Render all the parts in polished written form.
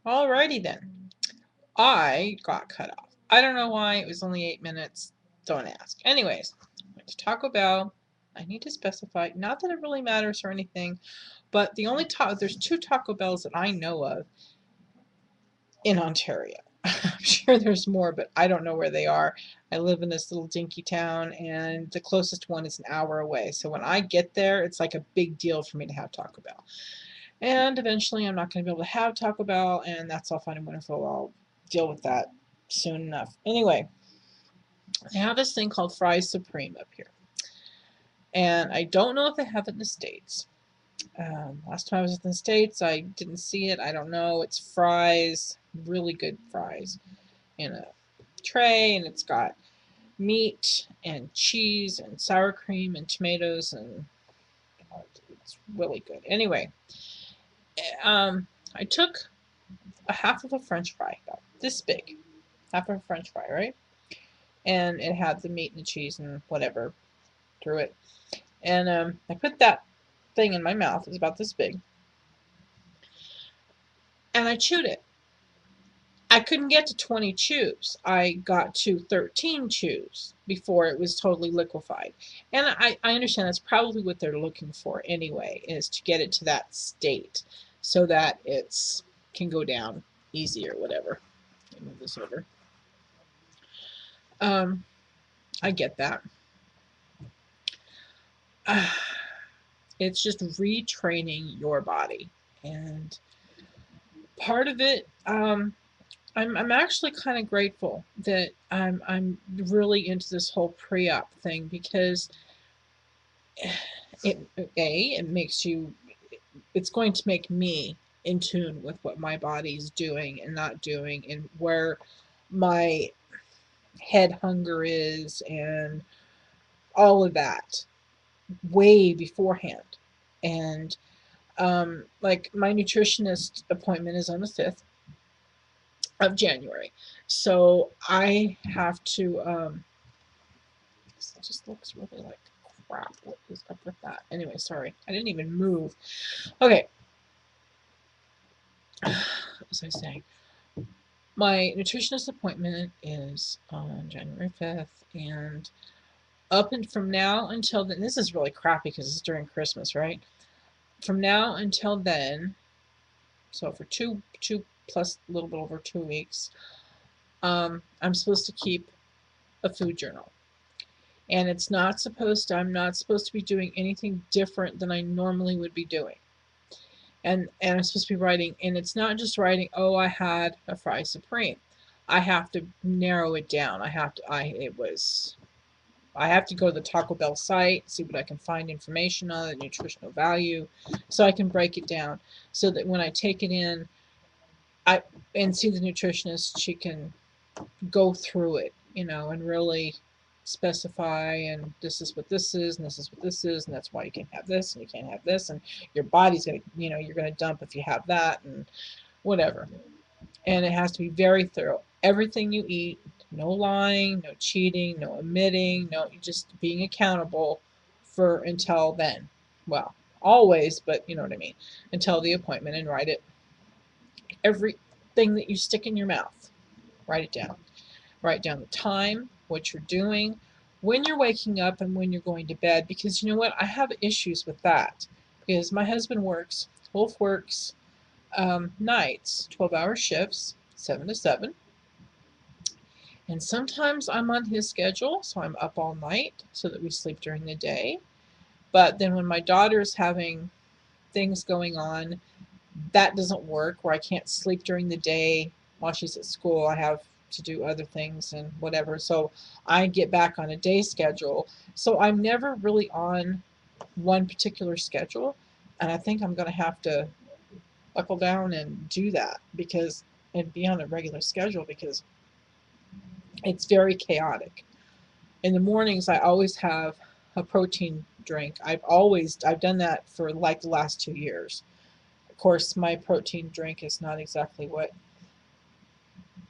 Alrighty then. I got cut off. I don't know why. It was only 8 minutes. Don't ask. Anyways, went to Taco Bell. I need to specify, not that it really matters or anything, but there's two Taco Bells that I know of in Ontario. I'm sure there's more, but I don't know where they are. I live in this little dinky town, and the closest one is an hour away. So when I get there, it's like a big deal for me to have Taco Bell. And eventually, I'm not going to be able to have Taco Bell, and that's all fine and wonderful. I'll deal with that soon enough. Anyway, I have this thing called Fries Supreme up here, and I don't know if they have it in the States. Last time I was in the States, I didn't see it. I don't know. It's fries, really good fries, in a tray, and it's got meat and cheese and sour cream and tomatoes, and it's really good. Anyway, I took a half of a French fry, about this big, half of a French fry, right? And it had the meat and the cheese and whatever through it. And I put that thing in my mouth. It was about this big, and I chewed it. I couldn't get to 20 chews. I got to 13 chews before it was totally liquefied. And I understand that's probably what they're looking for anyway, is to get it to that state so that it's can go down easy or whatever. Let me move this over. Um, I get that. It's just retraining your body. And part of it, I'm actually kind of grateful that I'm really into this whole pre-op thing because it it makes you it's going to make me in tune with what my body's doing and not doing and where my head hunger is and all of that way beforehand. And like my nutritionist appointment is on the 5th of January. So I have to this just looks really like crap. What is up with that? Anyway, sorry. I didn't even move. Okay. What was I saying? My nutritionist appointment is on January 5th, and up and from now until then, this is really crappy because it's during Christmas, right? From now until then, so for two plus a little bit over 2 weeks, I'm supposed to keep a food journal. And I'm not supposed to be doing anything different than I normally would be doing. And I'm supposed to be writing, and it's not just writing, oh, I had a fry supreme. I have to narrow it down. I have to go to the Taco Bell site, see what I can find information on the nutritional value, so I can break it down, so that when I take it in, I and see the nutritionist, she can go through it, and really specify, and this is what this is, and this is what this is, and that's why you can't have this, and you can't have this, and your body's gonna, you're gonna dump if you have that, and whatever. And it has to be very thorough. Everything you eat, no lying, no cheating, no omitting, no just being accountable for until then. Well, always, but you know what I mean. Until the appointment, and write it. Everything that you stick in your mouth, write it down. Write down the time, what you're doing, when you're waking up, and when you're going to bed. Because you know what? I have issues with that. Because my husband works, Wolf works nights, 12-hour shifts, 7 to 7. And sometimes I'm on his schedule, so I'm up all night so that we sleep during the day. But then when my daughter's having things going on, that doesn't work, where I can't sleep during the day while she's at school. I have to do other things and whatever. So I get back on a day schedule. So I'm never really on one particular schedule. And I think I'm going to have to buckle down and do that and be on a regular schedule, because it's very chaotic. In the mornings, I always have a protein drink. I've done that for like the last 2 years. Of course, my protein drink is not exactly what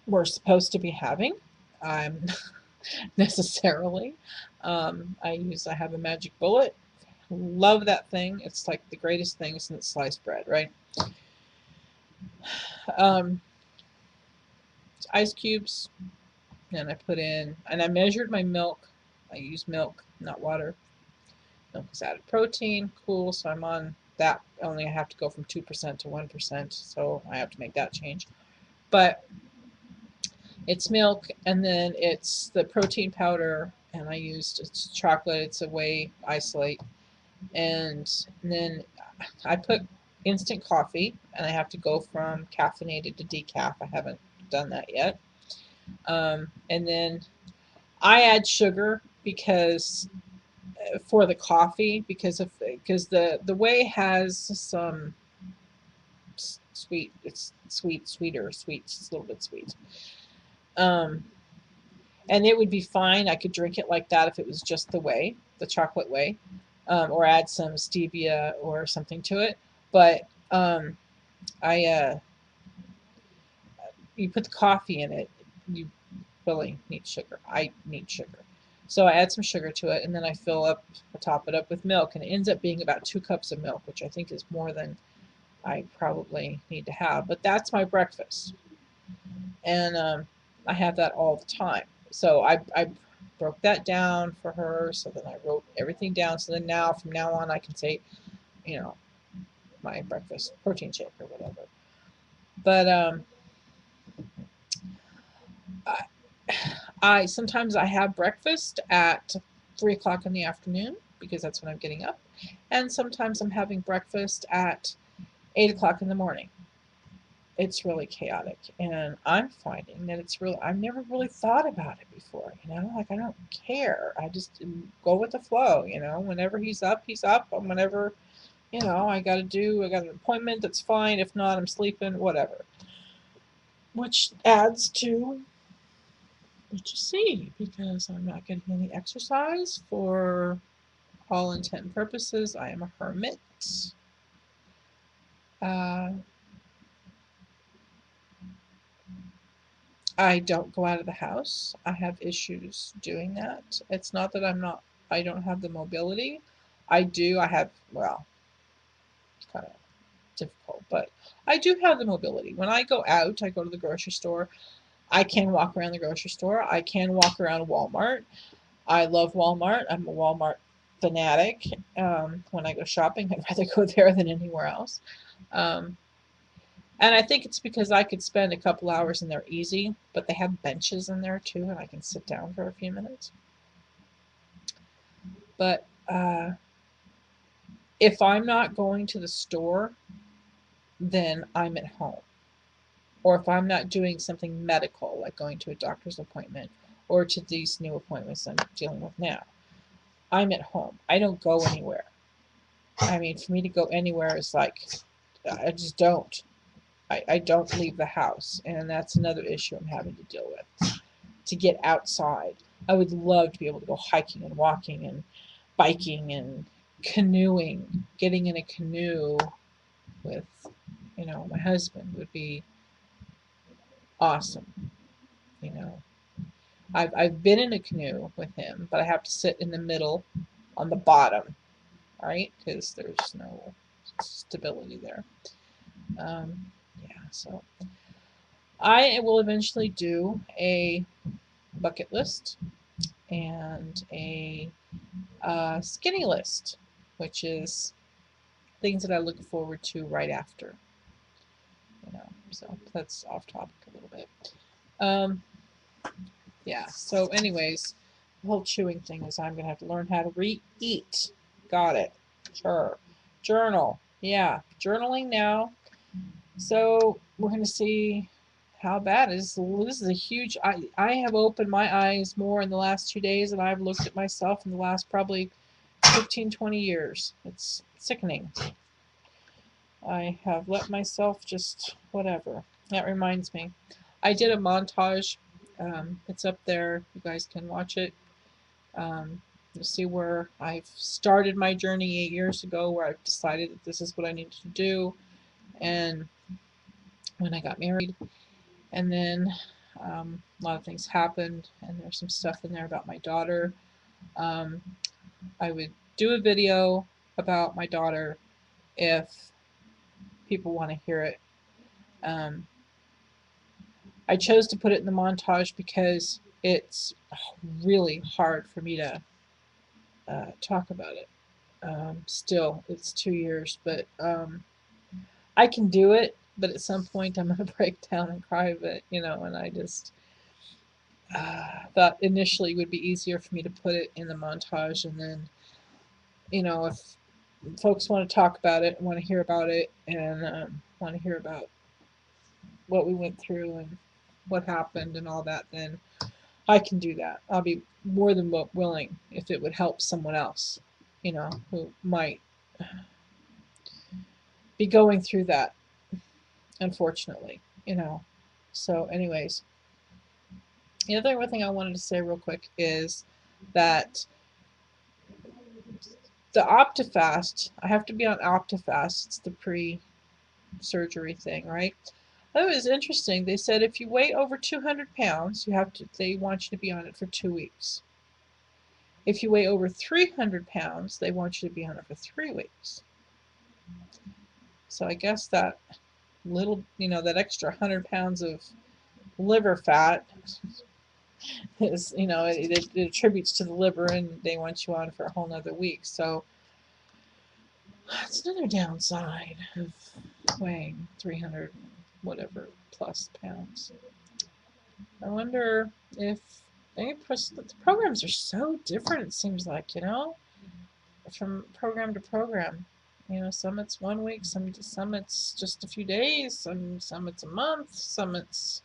we're supposed to be having, um, necessarily. I have a magic bullet. Love that thing. It's like the greatest thing since sliced bread, right? um, ice cubes, and I put in, and I measured my milk. I use milk, not water. Milk is added protein, cool, so I'm on that. Only I have to go from 2% to 1%, so I have to make that change. But it's milk, and then it's the protein powder, and I used, it's chocolate, it's a whey isolate, and then I put instant coffee, and I have to go from caffeinated to decaf. I haven't done that yet. And then I add sugar because for the coffee, because the whey has some sweet, it's sweeter, sweet, it's a little bit sweet. Um, and it would be fine. I could drink it like that if it was just the whey, the chocolate whey, or add some stevia or something to it. But I you put the coffee in it, you really need sugar. I need sugar. So I add some sugar to it, and then I top it up with milk, and it ends up being about 2 cups of milk, which I think is more than I probably need to have. But that's my breakfast, and I have that all the time. So I broke that down for her, so then I wrote everything down. So then now, from now on, I can say, you know, my breakfast protein shake or whatever. But I sometimes I have breakfast at 3 o'clock in the afternoon because that's when I'm getting up, and sometimes I'm having breakfast at 8 o'clock in the morning. It's really chaotic, and I'm finding that it's really, I've never really thought about it before, you know, like I don't care. I just go with the flow, you know, whenever he's up, and whenever, you know, I got an appointment, that's fine. If not, I'm sleeping, whatever. Which adds to what you see, because I'm not getting any exercise. For all intent and purposes, I am a hermit. Uh, I don't go out of the house. I have issues doing that. It's not that I don't have the mobility. I do. I have, well, it's kind of difficult, but I do have the mobility. When I go out, I go to the grocery store. I can walk around the grocery store. I can walk around Walmart. I love Walmart. I'm a Walmart fanatic. When I go shopping, I'd rather go there than anywhere else. Um, and I think it's because I could spend a couple hours in there easy, but they have benches in there too, and I can sit down for a few minutes. But if I'm not going to the store, then I'm at home. Or if I'm not doing something medical, like going to a doctor's appointment or to these new appointments I'm dealing with now, I'm at home. I don't go anywhere. I mean, for me to go anywhere is like, I just don't. I don't leave the house, and that's another issue I'm having to deal with. To get outside, I would love to be able to go hiking and walking and biking and canoeing. Getting in a canoe with, you know, my husband would be awesome. You know, I've been in a canoe with him, but I have to sit in the middle on the bottom, right? Because there's no stability there. Yeah, so I will eventually do a bucket list and a skinny list, which is things that I look forward to right after. You know, so that's off topic a little bit. Um, yeah. So, anyways, the whole chewing thing is I'm gonna have to learn how to re-eat. Got it. Sure. Journal. Yeah, journaling now. So we're gonna see how bad it is. This is a huge. I have opened my eyes more in the last 2 days than I've looked at myself in the last probably 15, 20 years. It's sickening. I have let myself just whatever. That reminds me. I did a montage. It's up there. You guys can watch it. You'll see where I've started my journey 8 years ago, where I've decided that this is what I needed to do. And when I got married, and then a lot of things happened, and there's some stuff in there about my daughter. I would do a video about my daughter if people want to hear it. I chose to put it in the montage because it's really hard for me to talk about it. Still, it's 2 years, but I can do it. But at some point, I'm going to break down and cry. But and I just thought initially it would be easier for me to put it in the montage, and then if folks want to talk about it, want to hear about it, and want to hear about what we went through and what happened and all that, then I can do that. I'll be more than willing if it would help someone else, who might be going through that, unfortunately, So, anyways, the other thing I wanted to say real quick is that the OptiFast, I have to be on OptiFast. It's the pre-surgery thing, right? That was interesting. They said if you weigh over 200 pounds, they want you to be on it for 2 weeks. If you weigh over 300 pounds, they want you to be on it for 3 weeks. So I guess that that extra 100 pounds of liver fat is, it attributes to the liver, and they want you on for a whole nother week. So that's another downside of weighing 300 whatever plus pounds. I wonder if the programs are so different, it seems like, from program to program. Some it's 1 week, some it's just a few days, some it's a month, some it's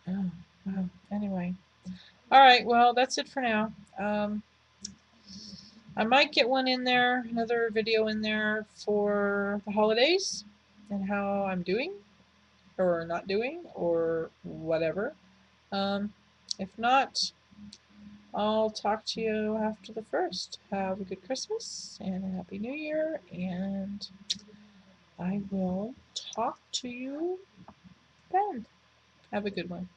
oh, wow. Anyway. All right, well, that's it for now. I might get one in there, another video in there for the holidays and how I'm doing or not doing or whatever. If not, I'll talk to you after the 1st. Have a good Christmas and a Happy New Year, and I will talk to you then. Have a good one.